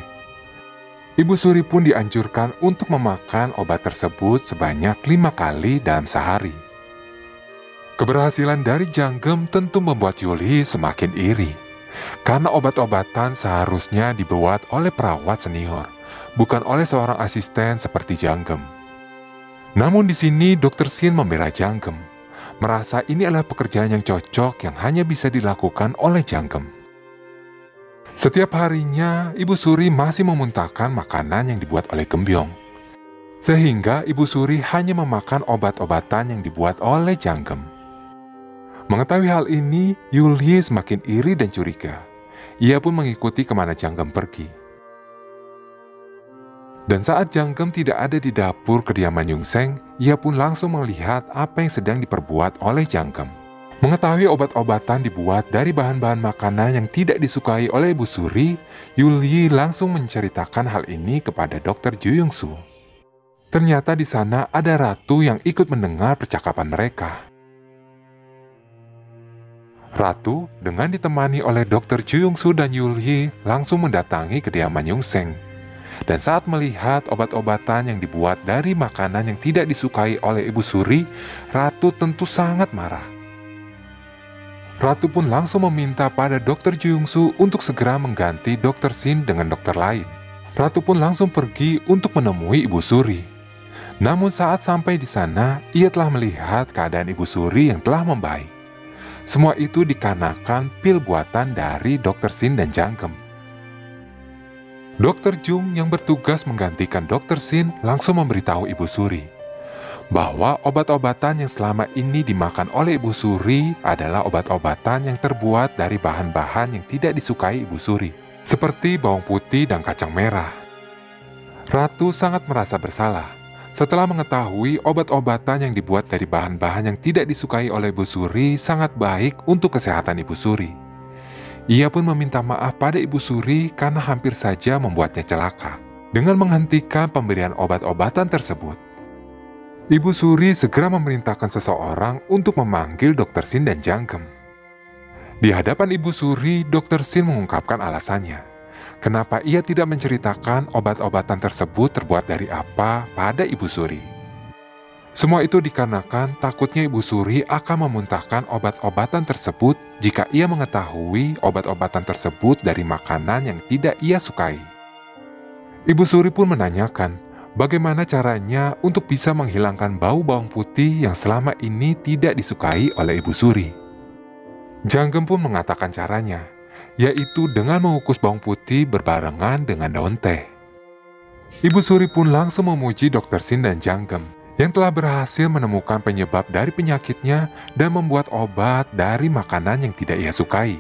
Ibu Suri pun dianjurkan untuk memakan obat tersebut sebanyak 5 kali dalam sehari. Keberhasilan dari Janggem tentu membuat Yuli semakin iri, karena obat-obatan seharusnya dibuat oleh perawat senior, bukan oleh seorang asisten seperti Janggem. Namun di sini Dr. Sin membela Janggem, merasa ini adalah pekerjaan yang cocok yang hanya bisa dilakukan oleh Janggem. Setiap harinya, Ibu Suri masih memuntahkan makanan yang dibuat oleh Gembyong, sehingga Ibu Suri hanya memakan obat-obatan yang dibuat oleh Janggem. Mengetahui hal ini, Yuli semakin iri dan curiga. Ia pun mengikuti kemana Janggem pergi. Dan saat Janggem tidak ada di dapur kediaman Yungseng, ia pun langsung melihat apa yang sedang diperbuat oleh Janggem. Mengetahui obat-obatan dibuat dari bahan-bahan makanan yang tidak disukai oleh Ibu Suri, Yuli langsung menceritakan hal ini kepada Dr. Ju Yongsu. Ternyata di sana ada ratu yang ikut mendengar percakapan mereka. Ratu dengan ditemani oleh Dr. Ju Yongsu dan Yuli langsung mendatangi kediaman Yungseng. Dan saat melihat obat-obatan yang dibuat dari makanan yang tidak disukai oleh Ibu Suri, Ratu tentu sangat marah. Ratu pun langsung meminta pada Dr. Ju Yongsu untuk segera mengganti Dr. Sin dengan dokter lain. Ratu pun langsung pergi untuk menemui Ibu Suri. Namun saat sampai di sana, ia telah melihat keadaan Ibu Suri yang telah membaik. Semua itu dikarenakan pil buatan dari Dr. Sin dan Janggem. Dr. Jung yang bertugas menggantikan Dr. Sin langsung memberitahu Ibu Suri bahwa obat-obatan yang selama ini dimakan oleh Ibu Suri adalah obat-obatan yang terbuat dari bahan-bahan yang tidak disukai Ibu Suri, seperti bawang putih dan kacang merah. Ratu sangat merasa bersalah setelah mengetahui obat-obatan yang dibuat dari bahan-bahan yang tidak disukai oleh Ibu Suri sangat baik untuk kesehatan Ibu Suri. Ia pun meminta maaf pada Ibu Suri karena hampir saja membuatnya celaka dengan menghentikan pemberian obat-obatan tersebut. Ibu Suri segera memerintahkan seseorang untuk memanggil Dr. Sin dan Janggem. Di hadapan Ibu Suri, Dr. Sin mengungkapkan alasannya kenapa ia tidak menceritakan obat-obatan tersebut terbuat dari apa pada Ibu Suri. Semua itu dikarenakan takutnya Ibu Suri akan memuntahkan obat-obatan tersebut jika ia mengetahui obat-obatan tersebut dari makanan yang tidak ia sukai. Ibu Suri pun menanyakan bagaimana caranya untuk bisa menghilangkan bau bawang putih yang selama ini tidak disukai oleh Ibu Suri. Janggem pun mengatakan caranya, yaitu dengan mengukus bawang putih berbarengan dengan daun teh. Ibu Suri pun langsung memuji Dr. Sin dan Janggem yang telah berhasil menemukan penyebab dari penyakitnya dan membuat obat dari makanan yang tidak ia sukai.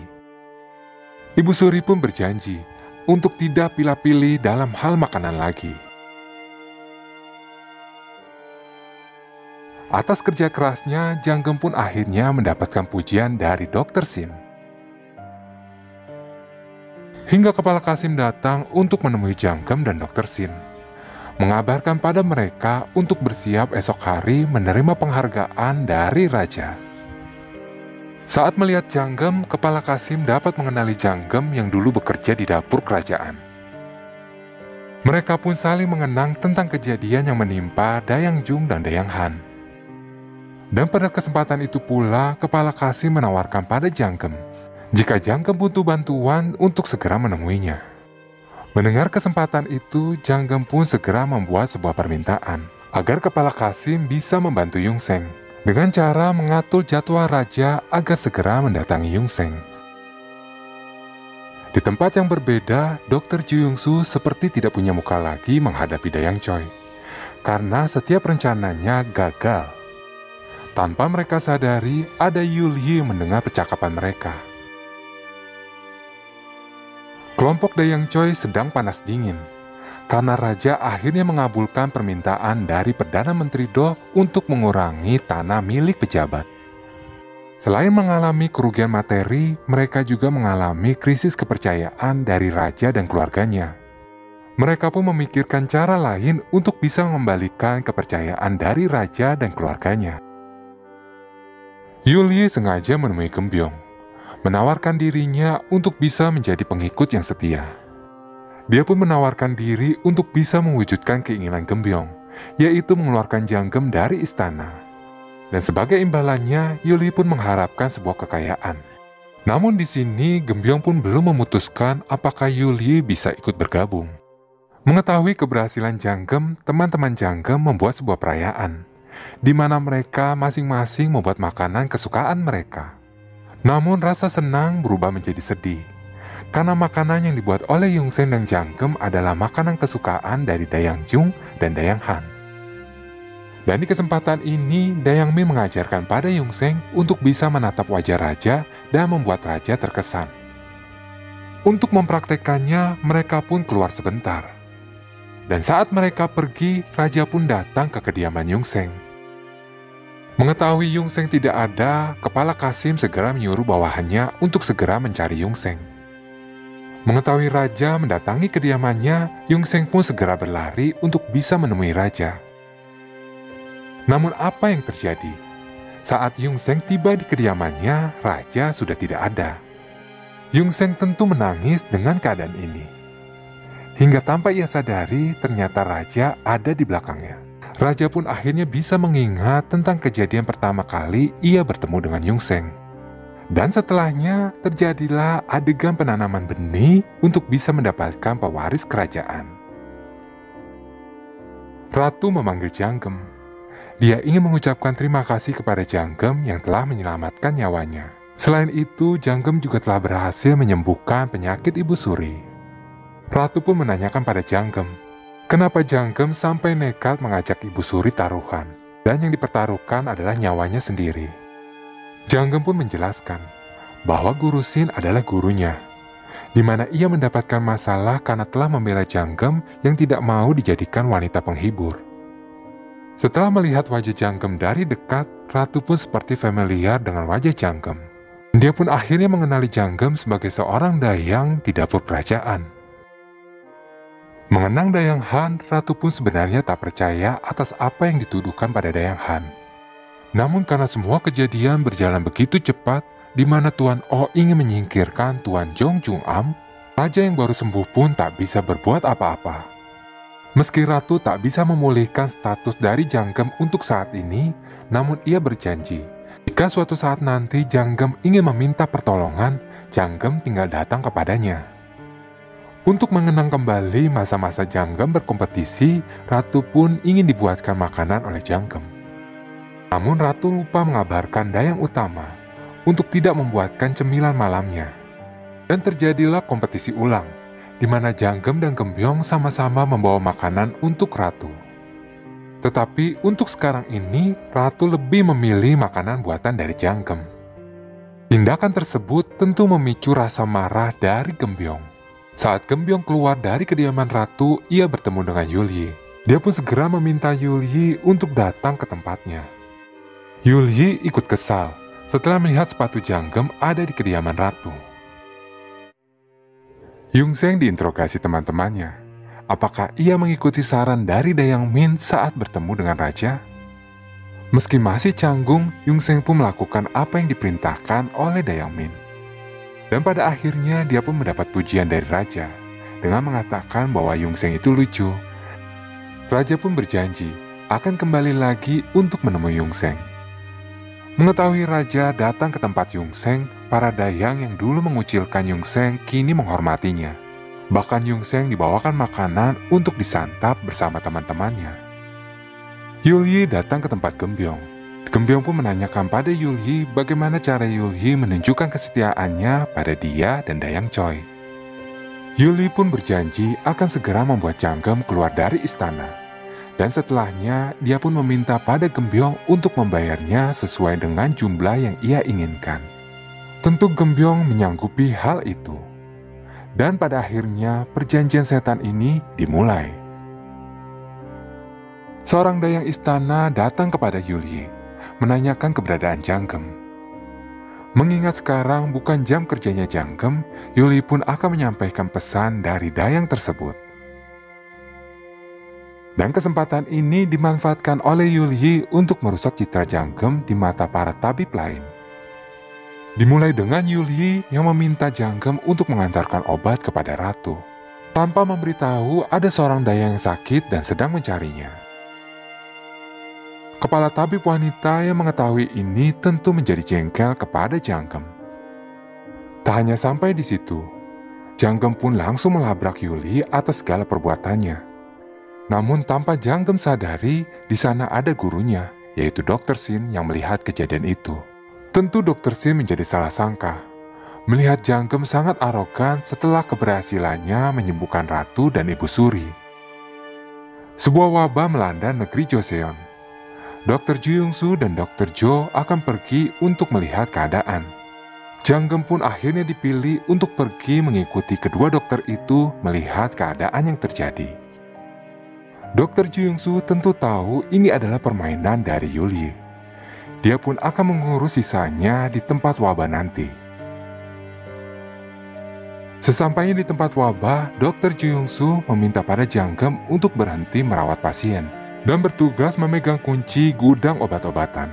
Ibu Suri pun berjanji untuk tidak pilih-pilih dalam hal makanan lagi. Atas kerja kerasnya, Janggem pun akhirnya mendapatkan pujian dari Dr. Shin. Hingga Kepala Qasim datang untuk menemui Janggem dan Dr. Shin, mengabarkan pada mereka untuk bersiap esok hari menerima penghargaan dari Raja. Saat melihat Janggem, Kepala Qasim dapat mengenali Janggem yang dulu bekerja di dapur kerajaan. Mereka pun saling mengenang tentang kejadian yang menimpa Dayang Jung dan Dayang Han. Dan pada kesempatan itu pula, Kepala Qasim menawarkan pada Janggem jika Janggem butuh bantuan untuk segera menemuinya. Mendengar kesempatan itu, Janggem pun segera membuat sebuah permintaan agar Kepala Qasim bisa membantu Yungseng dengan cara mengatur jadwal raja agar segera mendatangi Yungseng. Di tempat yang berbeda, Dr. Ju Yongsu seperti tidak punya muka lagi menghadapi Dayang Choi karena setiap rencananya gagal. Tanpa mereka sadari, ada Yulyi mendengar percakapan mereka. Kelompok Dayang Choi sedang panas dingin karena raja akhirnya mengabulkan permintaan dari Perdana Menteri Do untuk mengurangi tanah milik pejabat. Selain mengalami kerugian materi, mereka juga mengalami krisis kepercayaan dari raja dan keluarganya. Mereka pun memikirkan cara lain untuk bisa mengembalikan kepercayaan dari raja dan keluarganya. Yulyi sengaja menemui Gembyong, menawarkan dirinya untuk bisa menjadi pengikut yang setia. Dia pun menawarkan diri untuk bisa mewujudkan keinginan Gembyong, yaitu mengeluarkan Janggem dari istana. Dan sebagai imbalannya, Yulyi pun mengharapkan sebuah kekayaan. Namun di sini, Gembyong pun belum memutuskan apakah Yulyi bisa ikut bergabung. Mengetahui keberhasilan Janggem, teman-teman Janggem membuat sebuah perayaan, di mana mereka masing-masing membuat makanan kesukaan mereka. Namun rasa senang berubah menjadi sedih, karena makanan yang dibuat oleh Yungseng dan Janggem adalah makanan kesukaan dari Dayang Jung dan Dayang Han. Dan di kesempatan ini, Dayang Mi mengajarkan pada Yungseng untuk bisa menatap wajah raja dan membuat raja terkesan. Untuk mempraktekannya, mereka pun keluar sebentar. Dan saat mereka pergi, raja pun datang ke kediaman Yungseng. Mengetahui Yungseng tidak ada, Kepala Qasim segera menyuruh bawahannya untuk segera mencari Yungseng. Mengetahui raja mendatangi kediamannya, Yungseng pun segera berlari untuk bisa menemui raja. Namun apa yang terjadi? Saat Yungseng tiba di kediamannya, raja sudah tidak ada. Yungseng tentu menangis dengan keadaan ini. Hingga tanpa ia sadari, ternyata raja ada di belakangnya. Raja pun akhirnya bisa mengingat tentang kejadian pertama kali ia bertemu dengan Yungseng. Dan setelahnya, terjadilah adegan penanaman benih untuk bisa mendapatkan pewaris kerajaan. Ratu memanggil Janggem. Dia ingin mengucapkan terima kasih kepada Janggem yang telah menyelamatkan nyawanya. Selain itu, Janggem juga telah berhasil menyembuhkan penyakit Ibu Suri. Ratu pun menanyakan pada Janggem, kenapa Janggem sampai nekat mengajak Ibu Suri taruhan, dan yang dipertaruhkan adalah nyawanya sendiri. Janggem pun menjelaskan bahwa Guru Shin adalah gurunya, di mana ia mendapatkan masalah karena telah membela Janggem yang tidak mau dijadikan wanita penghibur. Setelah melihat wajah Janggem dari dekat, Ratu pun seperti familiar dengan wajah Janggem. Dia pun akhirnya mengenali Janggem sebagai seorang dayang di dapur kerajaan. Mengenang Dayang Han, Ratu pun sebenarnya tak percaya atas apa yang dituduhkan pada Dayang Han. Namun karena semua kejadian berjalan begitu cepat, di mana Tuan O ingin menyingkirkan Tuan Jong Jung Am, raja yang baru sembuh pun tak bisa berbuat apa-apa. Meski Ratu tak bisa memulihkan status dari Janggem untuk saat ini, namun ia berjanji, jika suatu saat nanti Janggem ingin meminta pertolongan, Janggem tinggal datang kepadanya. Untuk mengenang kembali masa-masa Janggem berkompetisi, Ratu pun ingin dibuatkan makanan oleh Janggem. Namun Ratu lupa mengabarkan Dayang Utama untuk tidak membuatkan cemilan malamnya. Dan terjadilah kompetisi ulang, di mana Janggem dan Gembyong sama-sama membawa makanan untuk Ratu. Tetapi untuk sekarang ini, Ratu lebih memilih makanan buatan dari Janggem. Tindakan tersebut tentu memicu rasa marah dari Gembyong. Saat Gembyong keluar dari kediaman Ratu, ia bertemu dengan Yulyi. Dia pun segera meminta Yulyi untuk datang ke tempatnya. Yulyi ikut kesal setelah melihat sepatu Janggem ada di kediaman ratu. Yungzheng diinterogasi teman-temannya. Apakah ia mengikuti saran dari Dayang Min saat bertemu dengan raja? Meski masih canggung, Yungzheng pun melakukan apa yang diperintahkan oleh Dayang Min. Dan pada akhirnya dia pun mendapat pujian dari raja dengan mengatakan bahwa Yungzheng itu lucu. Raja pun berjanji akan kembali lagi untuk menemui Yungzheng. Mengetahui raja datang ke tempat Yungzheng, para dayang yang dulu mengucilkan Yungzheng kini menghormatinya. Bahkan Yungzheng dibawakan makanan untuk disantap bersama teman-temannya. Yulyi datang ke tempat Gembyong. Gembyong pun menanyakan pada Yulyi bagaimana cara Yulyi menunjukkan kesetiaannya pada dia dan Dayang Choi. Yulyi pun berjanji akan segera membuat Janggem keluar dari istana. Dan setelahnya dia pun meminta pada Gembyong untuk membayarnya sesuai dengan jumlah yang ia inginkan. Tentu Gembyong menyanggupi hal itu. Dan pada akhirnya perjanjian setan ini dimulai. Seorang dayang istana datang kepada Yulyi, menanyakan keberadaan Janggem. Mengingat sekarang bukan jam kerjanya Janggem, Yulyi pun akan menyampaikan pesan dari dayang tersebut. Dan kesempatan ini dimanfaatkan oleh Yulyi untuk merusak citra Janggem di mata para tabib lain. Dimulai dengan Yulyi yang meminta Janggem untuk mengantarkan obat kepada ratu, tanpa memberitahu ada seorang dayang yang sakit dan sedang mencarinya. Kepala tabib wanita yang mengetahui ini tentu menjadi jengkel kepada Janggem. Tak hanya sampai di situ, Janggem pun langsung melabrak Yulyi atas segala perbuatannya. Namun tanpa Janggem sadari, di sana ada gurunya, yaitu Dr. Shin yang melihat kejadian itu. Tentu Dr. Shin menjadi salah sangka. Melihat Janggem sangat arogan setelah keberhasilannya menyembuhkan ratu dan ibu suri. Sebuah wabah melanda negeri Joseon. Dr. Ju Yongsu dan Dr. Jo akan pergi untuk melihat keadaan. Janggem pun akhirnya dipilih untuk pergi mengikuti kedua dokter itu melihat keadaan yang terjadi. Dr. Ju Yongsu tentu tahu ini adalah permainan dari Yulyi. Dia pun akan mengurus sisanya di tempat wabah nanti. Sesampainya di tempat wabah, Dr. Ju Yongsu meminta pada Janggem untuk berhenti merawat pasien dan bertugas memegang kunci gudang obat-obatan.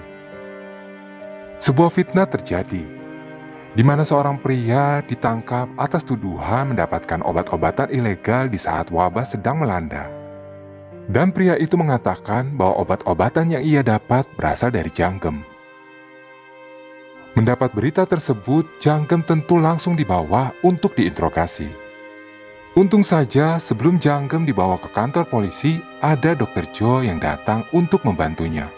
Sebuah fitnah terjadi, di mana seorang pria ditangkap atas tuduhan mendapatkan obat-obatan ilegal di saat wabah sedang melanda. Dan pria itu mengatakan bahwa obat-obatan yang ia dapat berasal dari Janggem. Mendapat berita tersebut, Janggem tentu langsung dibawa untuk diinterogasi. Untung saja sebelum Janggem dibawa ke kantor polisi, ada Dr. Jo yang datang untuk membantunya.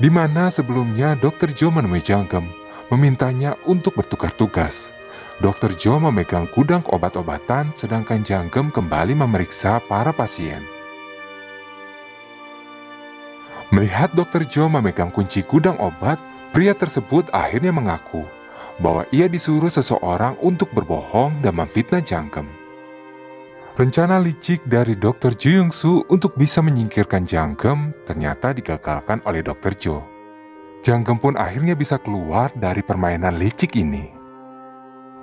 Di mana sebelumnya Dr. Jo menemui Janggem, memintanya untuk bertukar tugas. Dr. Jo memegang gudang obat-obatan, sedangkan Janggem kembali memeriksa para pasien. Melihat Dr. Jo memegang kunci gudang obat, pria tersebut akhirnya mengaku bahwa ia disuruh seseorang untuk berbohong dan memfitnah Janggem. Rencana licik dari Dr. Ju Yongsu untuk bisa menyingkirkan Janggem ternyata digagalkan oleh Dr. Jo. Janggem pun akhirnya bisa keluar dari permainan licik ini.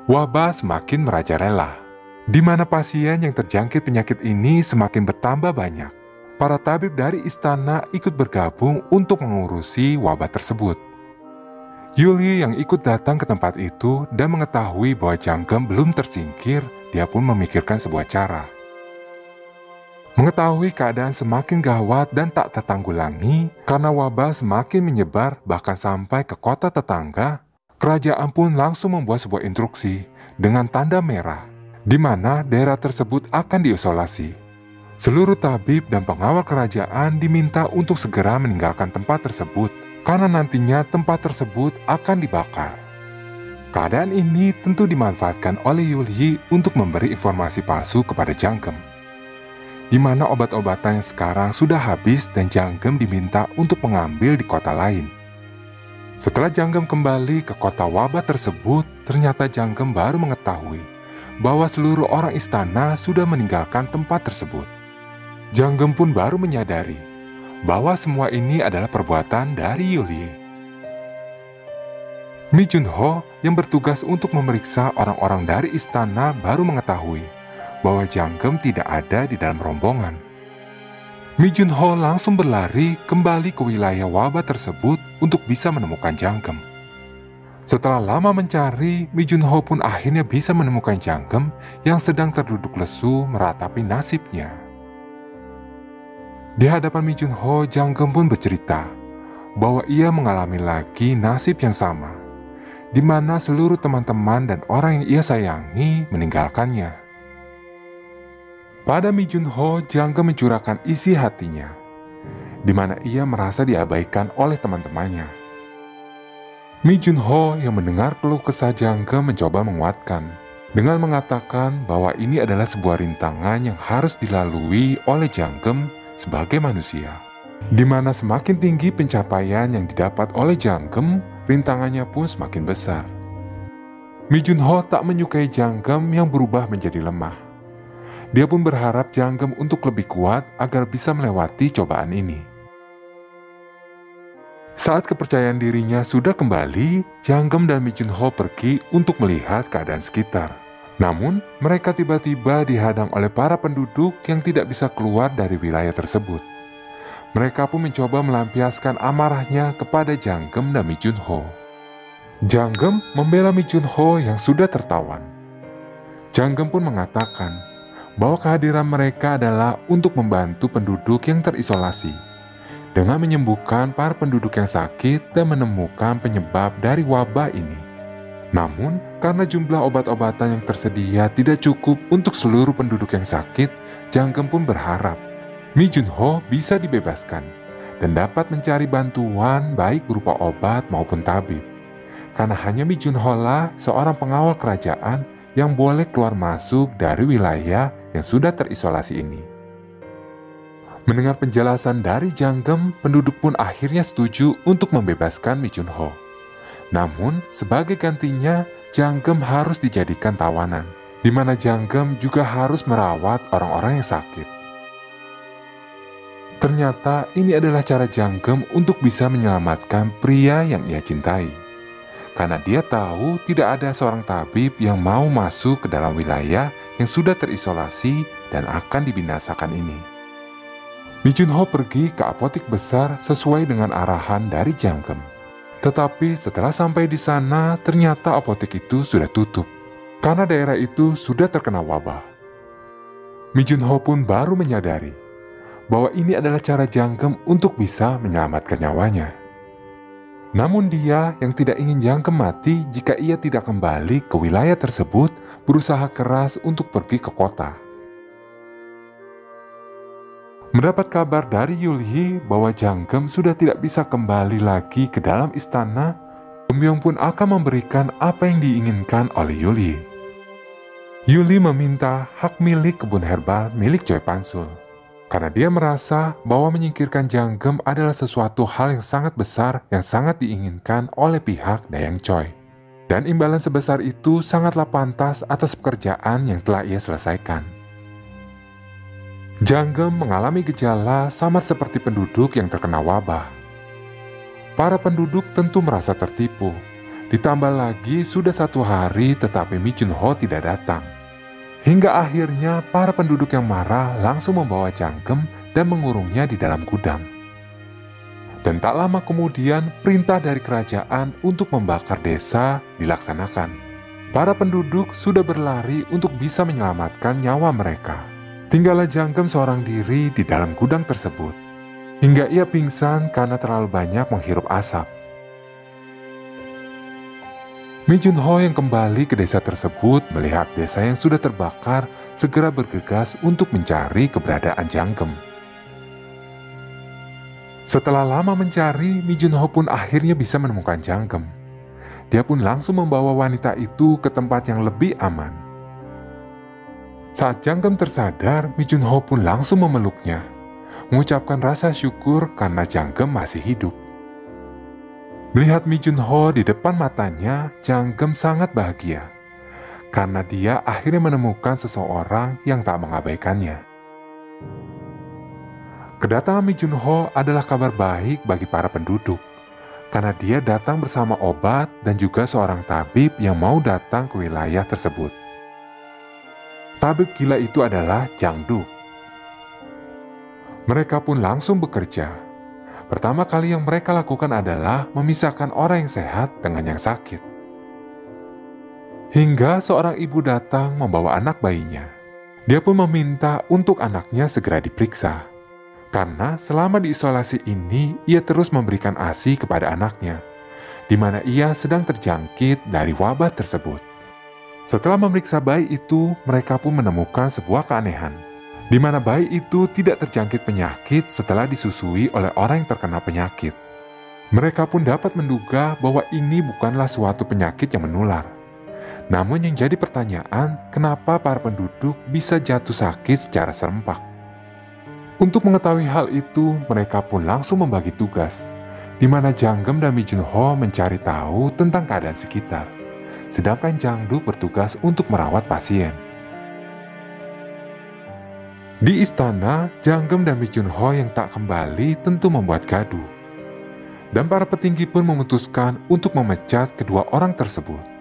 Wabah semakin merajalela, di mana pasien yang terjangkit penyakit ini semakin bertambah banyak. Para tabib dari istana ikut bergabung untuk mengurusi wabah tersebut. Yulyi yang ikut datang ke tempat itu dan mengetahui bahwa Janggem belum tersingkir, dia pun memikirkan sebuah cara. Mengetahui keadaan semakin gawat dan tak tertanggulangi karena wabah semakin menyebar bahkan sampai ke kota tetangga, kerajaan pun langsung membuat sebuah instruksi dengan tanda merah, di mana daerah tersebut akan diisolasi. Seluruh tabib dan pengawal kerajaan diminta untuk segera meninggalkan tempat tersebut karena nantinya tempat tersebut akan dibakar. Keadaan ini tentu dimanfaatkan oleh Yulyi untuk memberi informasi palsu kepada Janggem, di mana obat-obatan yang sekarang sudah habis dan Janggem diminta untuk mengambil di kota lain. Setelah Janggem kembali ke kota wabah tersebut, ternyata Janggem baru mengetahui bahwa seluruh orang istana sudah meninggalkan tempat tersebut. Janggem pun baru menyadari bahwa semua ini adalah perbuatan dari Yulyi. Mi Junho yang bertugas untuk memeriksa orang-orang dari istana baru mengetahui bahwa Janggem tidak ada di dalam rombongan. Mi Junho langsung berlari kembali ke wilayah wabah tersebut untuk bisa menemukan Janggem. Setelah lama mencari, Mi Junho pun akhirnya bisa menemukan Janggem yang sedang terduduk lesu meratapi nasibnya. Di hadapan Mi Junho, Janggem pun bercerita bahwa ia mengalami lagi nasib yang sama, di mana seluruh teman-teman dan orang yang ia sayangi meninggalkannya. Pada Mi Junho, Janggem mencurahkan isi hatinya, di mana ia merasa diabaikan oleh teman-temannya. Mi Junho yang mendengar keluh kesah Janggem mencoba menguatkan dengan mengatakan bahwa ini adalah sebuah rintangan yang harus dilalui oleh Janggem sebagai manusia, di mana semakin tinggi pencapaian yang didapat oleh Janggem, rintangannya pun semakin besar. Mi Junho tak menyukai Janggem yang berubah menjadi lemah. Dia pun berharap Janggem untuk lebih kuat agar bisa melewati cobaan ini. Saat kepercayaan dirinya sudah kembali, Janggem dan Mi Junho pergi untuk melihat keadaan sekitar. Namun, mereka tiba-tiba dihadang oleh para penduduk yang tidak bisa keluar dari wilayah tersebut. Mereka pun mencoba melampiaskan amarahnya kepada Janggem dan Mi Junho. Janggem membela Mi Junho yang sudah tertawan. Janggem pun mengatakan bahwa kehadiran mereka adalah untuk membantu penduduk yang terisolasi, dengan menyembuhkan para penduduk yang sakit dan menemukan penyebab dari wabah ini. Namun, karena jumlah obat-obatan yang tersedia tidak cukup untuk seluruh penduduk yang sakit, Janggem pun berharap Mi Junho bisa dibebaskan dan dapat mencari bantuan baik berupa obat maupun tabib. Karena hanya Mi Junho lah seorang pengawal kerajaan yang boleh keluar masuk dari wilayah yang sudah terisolasi ini. Mendengar penjelasan dari Janggem, penduduk pun akhirnya setuju untuk membebaskan Mi Junho. Namun, sebagai gantinya, Janggem harus dijadikan tawanan, di mana Janggem juga harus merawat orang-orang yang sakit. Ternyata ini adalah cara Janggem untuk bisa menyelamatkan pria yang ia cintai. Karena dia tahu tidak ada seorang tabib yang mau masuk ke dalam wilayah yang sudah terisolasi dan akan dibinasakan ini. Mi Junho pergi ke apotik besar sesuai dengan arahan dari Janggem. Tetapi setelah sampai di sana, ternyata apotek itu sudah tutup karena daerah itu sudah terkena wabah. Mi Junho pun baru menyadari bahwa ini adalah cara Janggem untuk bisa menyelamatkan nyawanya. Namun dia yang tidak ingin Janggem mati jika ia tidak kembali ke wilayah tersebut, berusaha keras untuk pergi ke kota. Mendapat kabar dari Yulhi bahwa Janggem sudah tidak bisa kembali lagi ke dalam istana, Gembyong pun akan memberikan apa yang diinginkan oleh Yulhi. Yulhi meminta hak milik kebun herbal milik Choi Pansul, karena dia merasa bahwa menyingkirkan Janggem adalah sesuatu hal yang sangat besar yang sangat diinginkan oleh pihak Dayang Choi. Dan imbalan sebesar itu sangatlah pantas atas pekerjaan yang telah ia selesaikan. Janggem mengalami gejala sama seperti penduduk yang terkena wabah. Para penduduk tentu merasa tertipu. Ditambah lagi sudah 1 hari tetapi Mi Junho tidak datang. Hingga akhirnya para penduduk yang marah langsung membawa Janggem dan mengurungnya di dalam gudang. Dan tak lama kemudian perintah dari kerajaan untuk membakar desa dilaksanakan. Para penduduk sudah berlari untuk bisa menyelamatkan nyawa mereka. Tinggallah Janggem seorang diri di dalam gudang tersebut, hingga ia pingsan karena terlalu banyak menghirup asap. Mi Junho yang kembali ke desa tersebut melihat desa yang sudah terbakar segera bergegas untuk mencari keberadaan Janggem. Setelah lama mencari, Mi Junho pun akhirnya bisa menemukan Janggem. Dia pun langsung membawa wanita itu ke tempat yang lebih aman. Saat Janggem tersadar, Mi Junho pun langsung memeluknya, mengucapkan rasa syukur karena Janggem masih hidup. Melihat Mi Junho di depan matanya, Janggem sangat bahagia, karena dia akhirnya menemukan seseorang yang tak mengabaikannya. Kedatangan Mi Junho adalah kabar baik bagi para penduduk, karena dia datang bersama obat dan juga seorang tabib yang mau datang ke wilayah tersebut. Tabib gila itu adalah Jang Duk. Mereka pun langsung bekerja. Pertama kali yang mereka lakukan adalah memisahkan orang yang sehat dengan yang sakit. Hingga seorang ibu datang membawa anak bayinya. Dia pun meminta untuk anaknya segera diperiksa. Karena selama diisolasi ini, ia terus memberikan ASI kepada anaknya, di mana ia sedang terjangkit dari wabah tersebut. Setelah memeriksa bayi itu, mereka pun menemukan sebuah keanehan, di mana bayi itu tidak terjangkit penyakit setelah disusui oleh orang yang terkena penyakit. Mereka pun dapat menduga bahwa ini bukanlah suatu penyakit yang menular. Namun yang jadi pertanyaan, kenapa para penduduk bisa jatuh sakit secara serempak? Untuk mengetahui hal itu, mereka pun langsung membagi tugas, di mana Janggem dan Mi Junho mencari tahu tentang keadaan sekitar, sedangkan Jang Duk bertugas untuk merawat pasien. Di istana, Janggem dan Mi Junho yang tak kembali tentu membuat gaduh, dan para petinggi pun memutuskan untuk memecat kedua orang tersebut.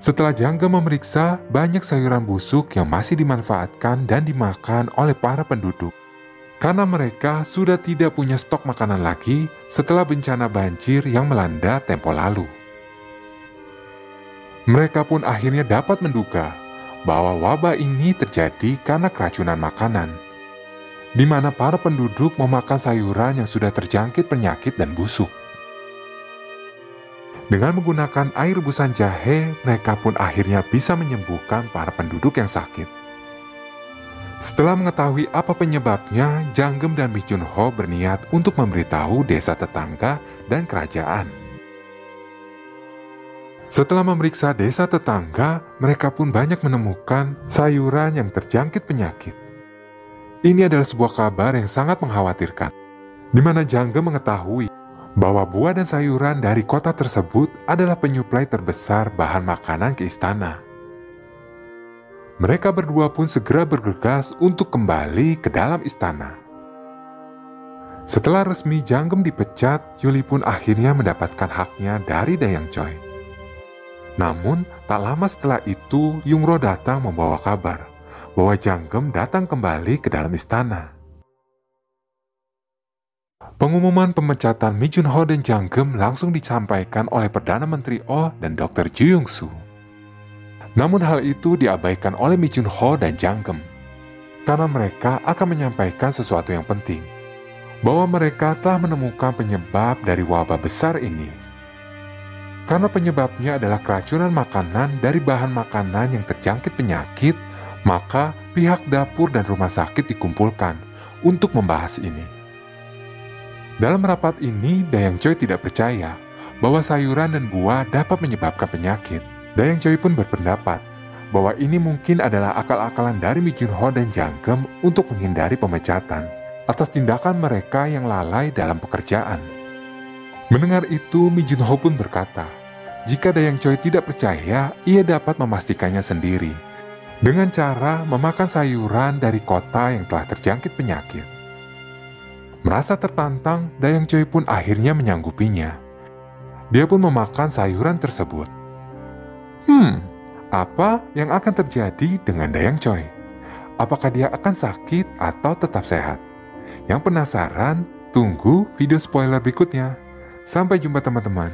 Setelah Janggem memeriksa, banyak sayuran busuk yang masih dimanfaatkan dan dimakan oleh para penduduk. Karena mereka sudah tidak punya stok makanan lagi setelah bencana banjir yang melanda tempo lalu. Mereka pun akhirnya dapat menduga bahwa wabah ini terjadi karena keracunan makanan, di mana para penduduk memakan sayuran yang sudah terjangkit penyakit dan busuk. Dengan menggunakan air rebusan jahe, mereka pun akhirnya bisa menyembuhkan para penduduk yang sakit. Setelah mengetahui apa penyebabnya, Janggem dan Mi Junho berniat untuk memberitahu desa tetangga dan kerajaan. Setelah memeriksa desa tetangga, mereka pun banyak menemukan sayuran yang terjangkit penyakit. Ini adalah sebuah kabar yang sangat mengkhawatirkan, di mana Janggem mengetahui bahwa buah dan sayuran dari kota tersebut adalah penyuplai terbesar bahan makanan ke istana. Mereka berdua pun segera bergegas untuk kembali ke dalam istana. Setelah resmi Janggem dipecat, Yuli pun akhirnya mendapatkan haknya dari Dayang Choi. Namun, tak lama setelah itu, Yungro datang membawa kabar bahwa Janggem datang kembali ke dalam istana. Pengumuman pemecatan Mi Junho dan Janggem langsung disampaikan oleh Perdana Menteri Oh dan Dr. Ju Yong-soo. Namun hal itu diabaikan oleh Mi Junho dan Janggem, karena mereka akan menyampaikan sesuatu yang penting, bahwa mereka telah menemukan penyebab dari wabah besar ini. Karena penyebabnya adalah keracunan makanan dari bahan makanan yang terjangkit penyakit, maka pihak dapur dan rumah sakit dikumpulkan untuk membahas ini. Dalam rapat ini, Dayang Choi tidak percaya bahwa sayuran dan buah dapat menyebabkan penyakit. Dayang Choi pun berpendapat bahwa ini mungkin adalah akal-akalan dari Mi Junho dan Janggem untuk menghindari pemecatan atas tindakan mereka yang lalai dalam pekerjaan. Mendengar itu, Mi Junho pun berkata, jika Dayang Choi tidak percaya, ia dapat memastikannya sendiri dengan cara memakan sayuran dari kota yang telah terjangkit penyakit. Merasa tertantang, Dayang Choi pun akhirnya menyanggupinya. Dia pun memakan sayuran tersebut. Apa yang akan terjadi dengan Dayang Choi? Apakah dia akan sakit atau tetap sehat? Yang penasaran, tunggu video spoiler berikutnya. Sampai jumpa teman-teman.